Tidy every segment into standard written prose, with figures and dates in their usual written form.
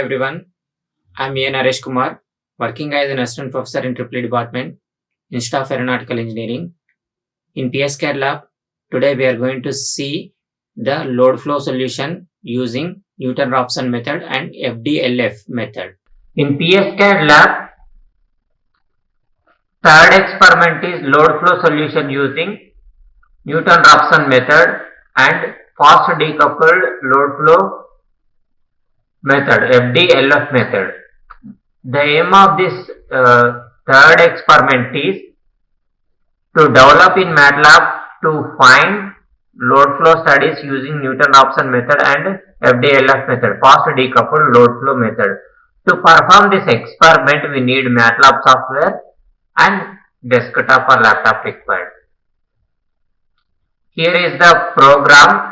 everyone, I'm A. Naresh Kumar, working as an assistant professor in EEE department, Institute of Aeronautical Engineering. In PSCAD lab, today we are going to see the load flow solution using Newton-Raphson method and FDLF method. In PSCAD lab, third experiment is load flow solution using Newton-Raphson method and fast decoupled load flow method, FDLF method. The aim of this third experiment is to develop in MATLAB to find load flow studies using Newton-Raphson method and FDLF method, fast decoupled load flow method. To perform this experiment, we need MATLAB software and desktop or laptop required. Here is the program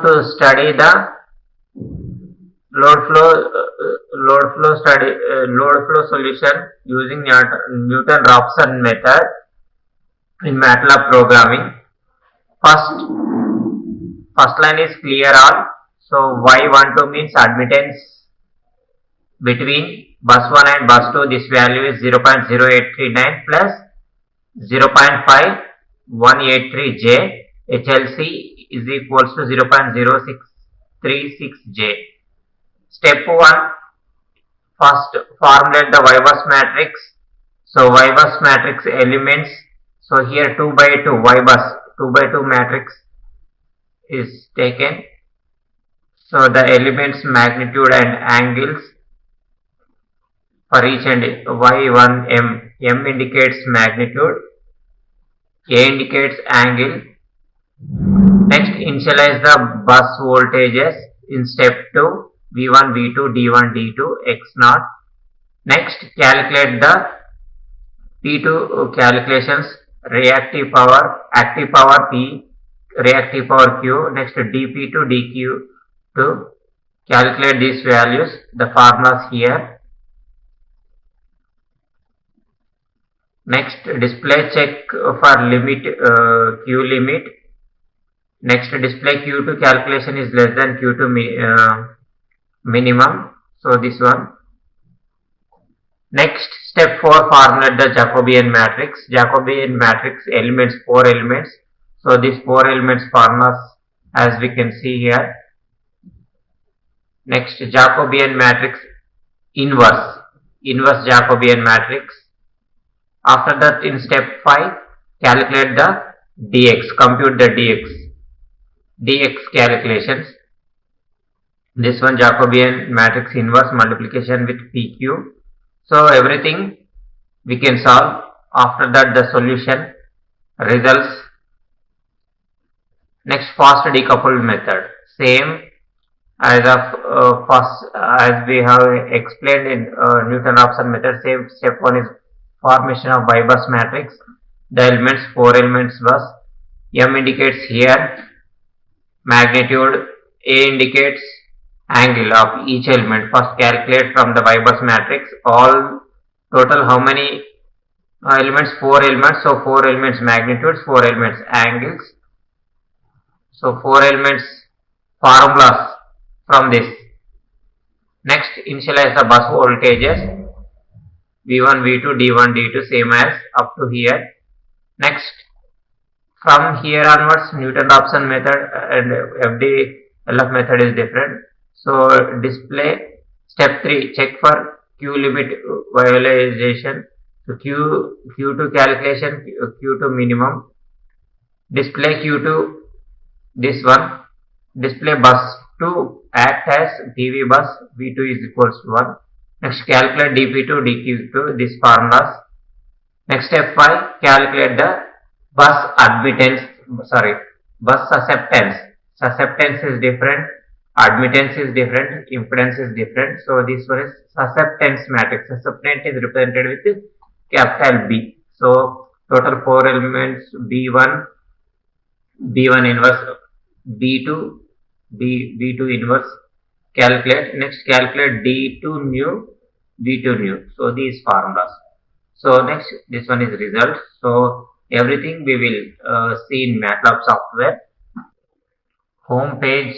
to study the load flow solution using Newton-Raphson method in MATLAB programming. First line is clear all. So Y12 means admittance between bus 1 and bus 2. This value is 0.0839 plus 0.5183J. HLC is equals to 0.0636J. Step 1, first formulate the Y-bus matrix. So Y-bus matrix elements, so here 2 by 2 Y-bus 2 by 2 matrix is taken. So the elements magnitude and angles for each and Y1 M. M indicates magnitude, A indicates angle. Next, initialize the bus voltages in step 2. V1, V2, D1, D2, X0. Next, calculate the P2 calculations, reactive power, active power P, reactive power Q. Next, dP to dQ to calculate these values, the formulas here. Next, display check for limit, Q limit. Next, display Q2 calculation is less than Q2 minimum. So this one. Next, step 4, formulate the Jacobian matrix. Jacobian matrix elements, 4 elements. So these 4 elements formulas as we can see here. Next, Jacobian matrix inverse Jacobian matrix. After that, in step 5, calculate the dx, compute the dx calculations. This one, Jacobian matrix inverse multiplication with PQ. So everything we can solve. After that, the solution results. Next, fast decoupled method, same as as we have explained in Newton-Raphson method. Same, step 1 is formation of Y-bus matrix. The elements, 4 elements bus. M indicates here magnitude, A indicates angle of each element. First, calculate from the Y-bus matrix all total how many elements? 4 elements. So 4 elements magnitudes, 4 elements angles. So 4 elements formulas from this. Next, initialize the bus voltages. V1, V2, D1, D2, same as up to here. Next, from here onwards, Newton-Raphson method and FDLF method is different. So display step 3, check for Q limit violation. So Q2 calculation, Q2 minimum. Display Q2, this one. Display bus 2 act as PV bus, V2 is equals to 1. Next, calculate dP2, dQ2, these formulas. Next, step 5, calculate the bus susceptance. Susceptance is different, admittance is different, impedance is different. So this one is susceptance matrix. Susceptance is represented with capital B. So total 4 elements, B1 inverse, B2 inverse. Calculate. Next, calculate D2 nu, V2 nu. So these formulas. So next, this one is result. So everything we will see in MATLAB software. home page,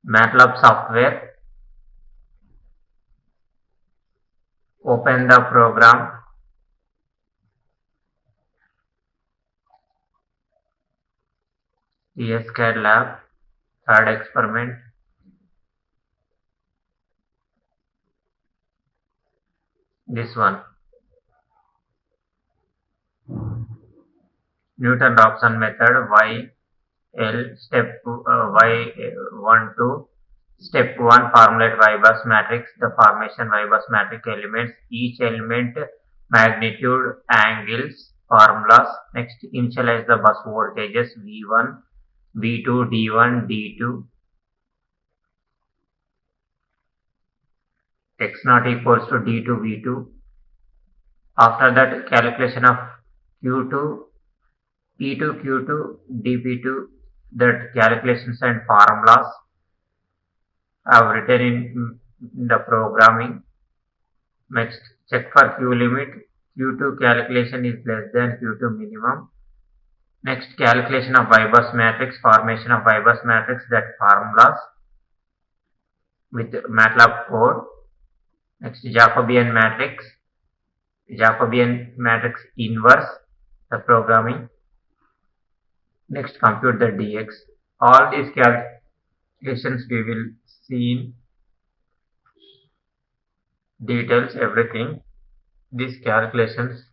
MATLAB software, open the program, TSCAD lab, third experiment, this one, Newton-Raphson method, YL step Y12, step 1, formulate Y-bus matrix, the formation Y-bus matrix elements, each element magnitude, angles, formulas. Next, initialize the bus voltages V1, V2, D1, D2, x naught equals to D2, V2. After that, calculation of Q2, P2, Q2, dP2, that calculations and formulas I have written in the programming. Next, check for Q limit. Q2 calculation is less than Q2 minimum. Next, calculation of Y-bus matrix, formation of Y-bus matrix, that formulas with MATLAB code. Next, Jacobian matrix inverse, the programming. Next, compute the dx. All these calculations we will see in details, everything. These calculations.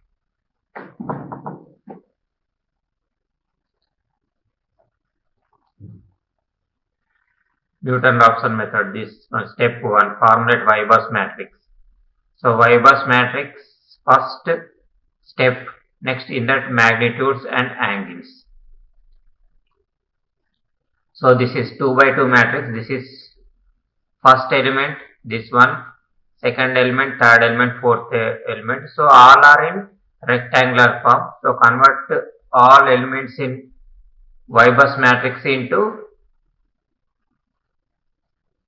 Newton-Raphson method, this one, step 1, formulate Y-bus matrix. So Y-bus matrix, first step, next insert magnitudes and angles. So this is 2 by 2 matrix, this is first element, this one, second element, third element, fourth element. So all are in rectangular form. So convert all elements in Y-bus matrix into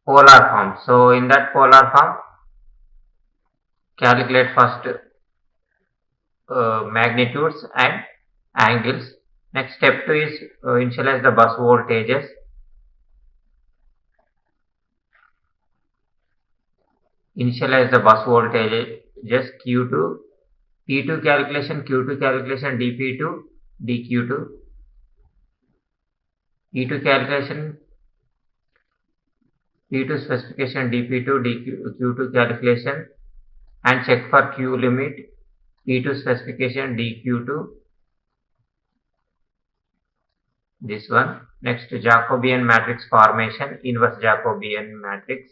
polar form. So in that polar form, calculate first magnitudes and angles. Next, step 2 is initialize the bus voltages. Initialize the bus voltages Q2, P2 calculation, Q2 calculation, dP2, dQ2, P2 calculation, P2 specification, dP2, dQ2 calculation, and check for Q limit, P2 specification, dQ2, this one. Next, Jacobian matrix formation, inverse Jacobian matrix.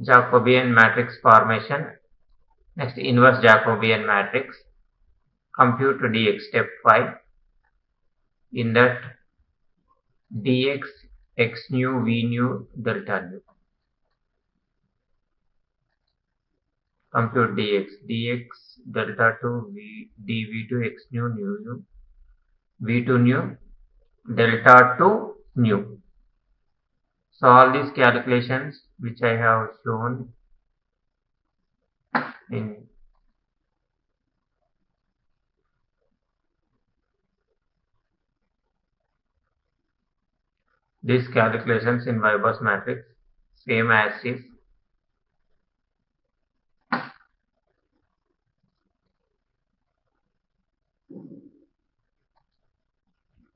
Jacobian matrix formation. Next, inverse Jacobian matrix. Compute dx, step 5. In that, dx, x nu, v nu, delta nu. Compute dx delta 2, dv2, x nu, nu, v2 nu, delta 2 nu. So all these calculations which I have shown in these calculations in Y-bus matrix, same as is.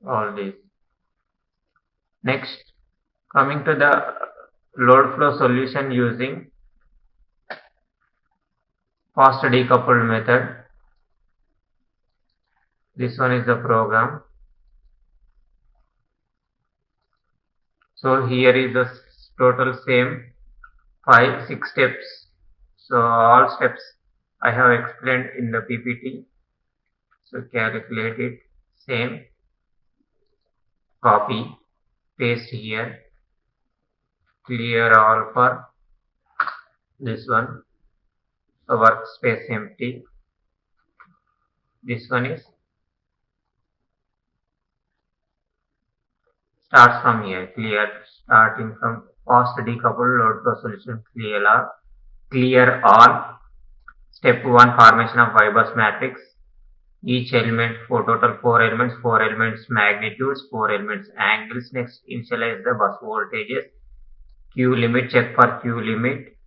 All these. Next, coming to the load flow solution using fast decoupled method. This one is the program. So here is the total same 6 steps. So all steps I have explained in the PPT. So calculate it, same, copy, paste here, clear all for this one. So workspace empty. This one is starts from here, clear, starting from fast decoupled load flow solution, clear all. Step 1, formation of Y-bus matrix. each element, total 4 elements magnitudes, 4 elements angles. Next, initialize the bus voltages. Q limit, check for Q limit.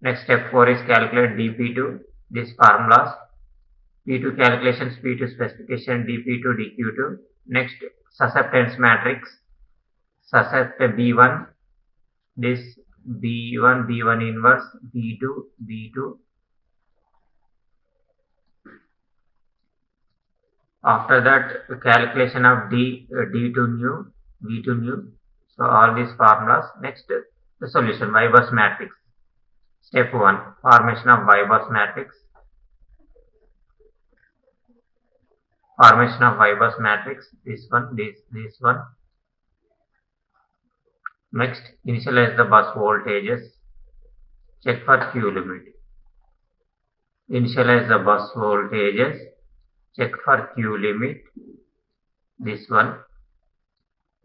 Next, step 4 is calculate dP2, these formulas. P2 calculations, P2 specification, dP2, dQ2. Next, susceptance matrix, suscept B1, this B1, B1 inverse, B2, B2. After that, calculation of D2 nu, V2 nu. So all these formulas. Next, the solution, Y-bus matrix. Step 1, formation of Y-bus matrix. Formation of Y-bus matrix, this one, this one. Next, initialize the bus voltages. Check for Q limit. Initialize the bus voltages. Check for Q limit. This one.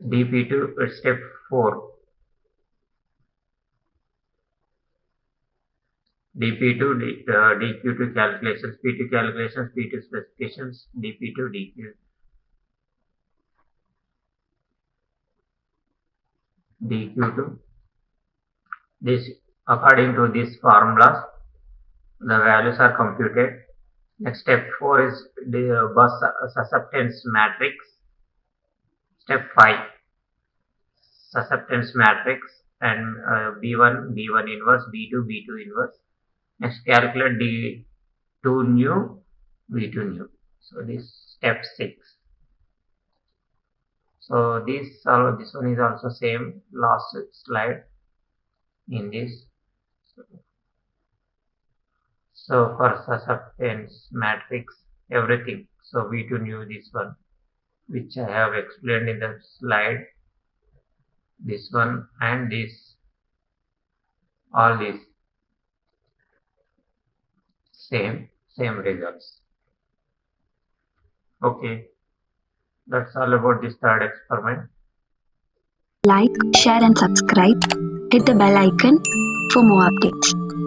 dP2, step 4. dP2, dQ2 calculations, P2 calculations, P2 specifications, dP2, dQ2. This, according to these formulas, the values are computed. Next, step 4 is the bus susceptance matrix. Step 5, susceptance matrix, and B1, B1 inverse, B2, B2 inverse. Next, calculate D2 nu, V2 nu. So this step 6. So this one is also same last slide in this. So for susceptance matrix, everything. So V2 nu, this one, which I have explained in the slide. This one and this, all these same results. Okay, that's all about this third experiment. Like, share and subscribe. Hit the bell icon for more updates.